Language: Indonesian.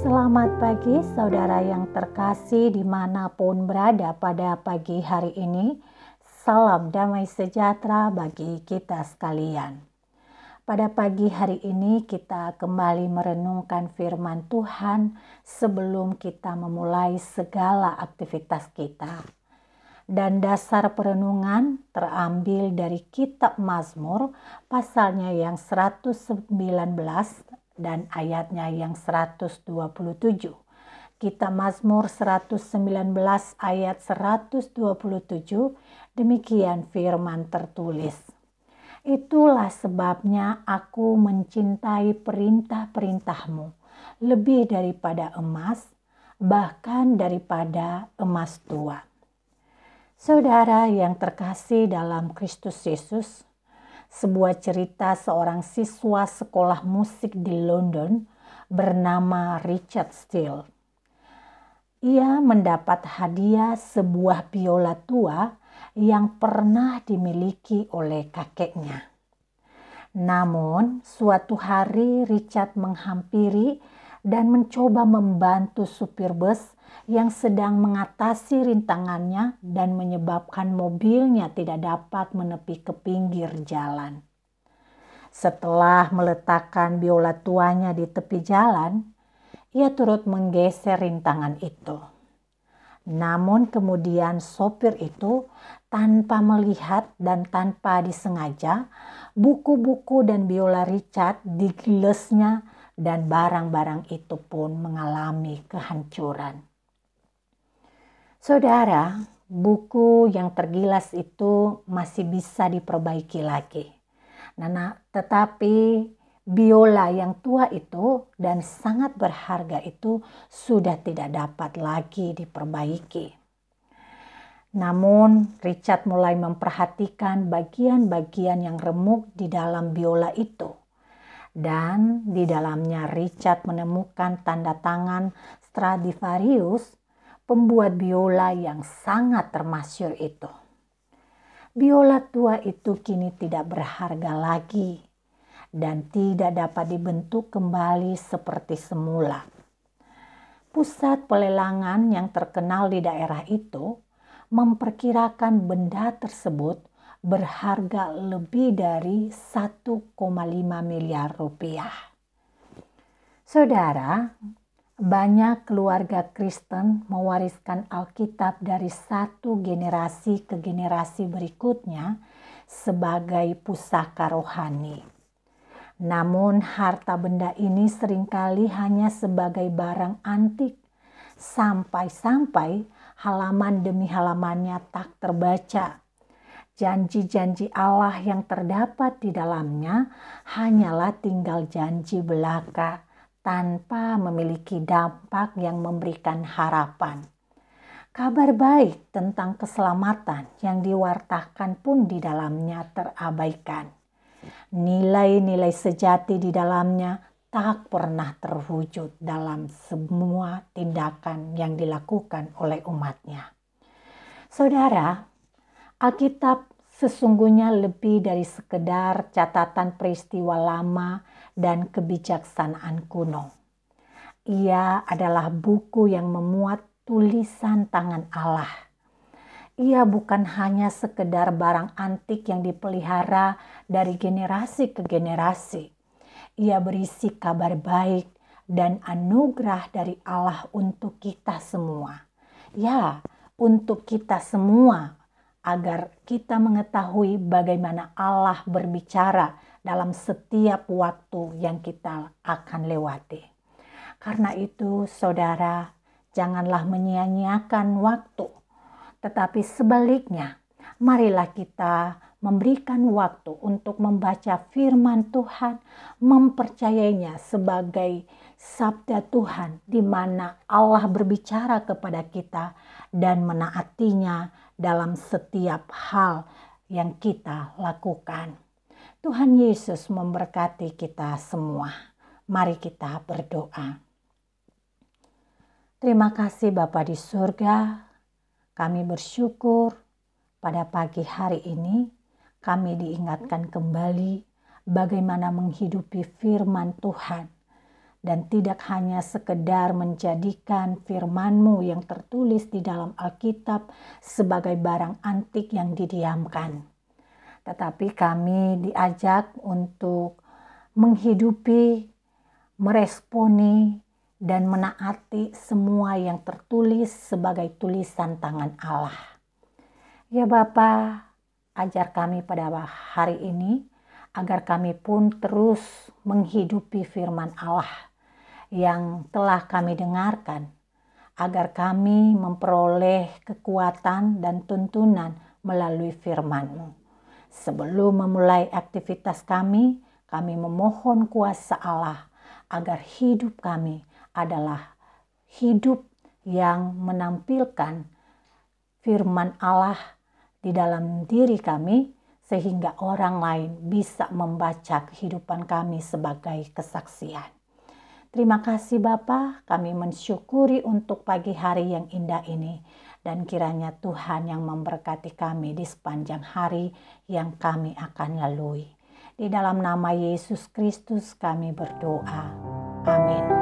Selamat pagi saudara yang terkasih dimanapun berada pada pagi hari ini. Salam damai sejahtera bagi kita sekalian. Pada pagi hari ini kita kembali merenungkan firman Tuhan sebelum kita memulai segala aktivitas kita. Dan dasar perenungan terambil dari kitab Mazmur pasalnya yang 119 dan ayatnya yang 127. Kitab Mazmur 119 ayat 127, demikian firman tertulis. Itulah sebabnya aku mencintai perintah-perintahmu lebih daripada emas, bahkan daripada emas tua. Saudara yang terkasih dalam Kristus Yesus, sebuah cerita seorang siswa sekolah musik di London bernama Richard Steele. Ia mendapat hadiah sebuah biola tua yang pernah dimiliki oleh kakeknya. Namun, suatu hari Richard menghampiri dan mencoba membantu supir bus yang sedang mengatasi rintangannya dan menyebabkan mobilnya tidak dapat menepi ke pinggir jalan. Setelah meletakkan biola tuanya di tepi jalan, ia turut menggeser rintangan itu. Namun kemudian sopir itu tanpa melihat dan tanpa disengaja, buku-buku dan biola Richard digilesnya dan barang-barang itu pun mengalami kehancuran. Saudara, buku yang tergilas itu masih bisa diperbaiki lagi. Tetapi biola yang tua itu dan sangat berharga itu sudah tidak dapat lagi diperbaiki. Namun Richard mulai memperhatikan bagian-bagian yang remuk di dalam biola itu. Dan di dalamnya Richard menemukan tanda tangan Stradivarius, pembuat biola yang sangat termasyhur itu. Biola tua itu kini tidak berharga lagi dan tidak dapat dibentuk kembali seperti semula. Pusat pelelangan yang terkenal di daerah itu memperkirakan benda tersebut berharga lebih dari 1,5 miliar rupiah. Saudara, banyak keluarga Kristen mewariskan Alkitab dari satu generasi ke generasi berikutnya sebagai pusaka rohani. Namun harta benda ini seringkali hanya sebagai barang antik, sampai-sampai halaman demi halamannya tak terbaca. Janji-janji Allah yang terdapat di dalamnya hanyalah tinggal janji belaka, tanpa memiliki dampak yang memberikan harapan. Kabar baik tentang keselamatan yang diwartakan pun di dalamnya terabaikan. Nilai-nilai sejati di dalamnya tak pernah terwujud dalam semua tindakan yang dilakukan oleh umatnya. Saudara, Alkitab sesungguhnya lebih dari sekedar catatan peristiwa lama dan kebijaksanaan kuno. Ia adalah buku yang memuat tulisan tangan Allah. Ia bukan hanya sekedar barang antik yang dipelihara dari generasi ke generasi. Ia berisi kabar baik dan anugerah dari Allah untuk kita semua. Ya, untuk kita semua, agar kita mengetahui bagaimana Allah berbicara dalam setiap waktu yang kita akan lewati. Karena itu, saudara, janganlah menyia-nyiakan waktu, tetapi sebaliknya, marilah kita memberikan waktu untuk membaca firman Tuhan, mempercayainya sebagai sabda Tuhan, di mana Allah berbicara kepada kita dan menaatinya dalam setiap hal yang kita lakukan. Tuhan Yesus memberkati kita semua. Mari kita berdoa. Terima kasih Bapa di surga, kami bersyukur pada pagi hari ini kami diingatkan kembali bagaimana menghidupi firman Tuhan dan tidak hanya sekedar menjadikan firman-Mu yang tertulis di dalam Alkitab sebagai barang antik yang didiamkan. Tetapi kami diajak untuk menghidupi, meresponi, dan menaati semua yang tertulis sebagai tulisan tangan Allah. Ya Bapa, ajar kami pada hari ini agar kami pun terus menghidupi firman Allah yang telah kami dengarkan, agar kami memperoleh kekuatan dan tuntunan melalui firman-Mu. Sebelum memulai aktivitas kami memohon kuasa Allah agar hidup kami adalah hidup yang menampilkan firman Allah di dalam diri kami, sehingga orang lain bisa membaca kehidupan kami sebagai kesaksian. Terima kasih Bapa, kami mensyukuri untuk pagi hari yang indah ini, dan kiranya Tuhan yang memberkati kami di sepanjang hari yang kami akan lalui. Di dalam nama Yesus Kristus kami berdoa. Amin.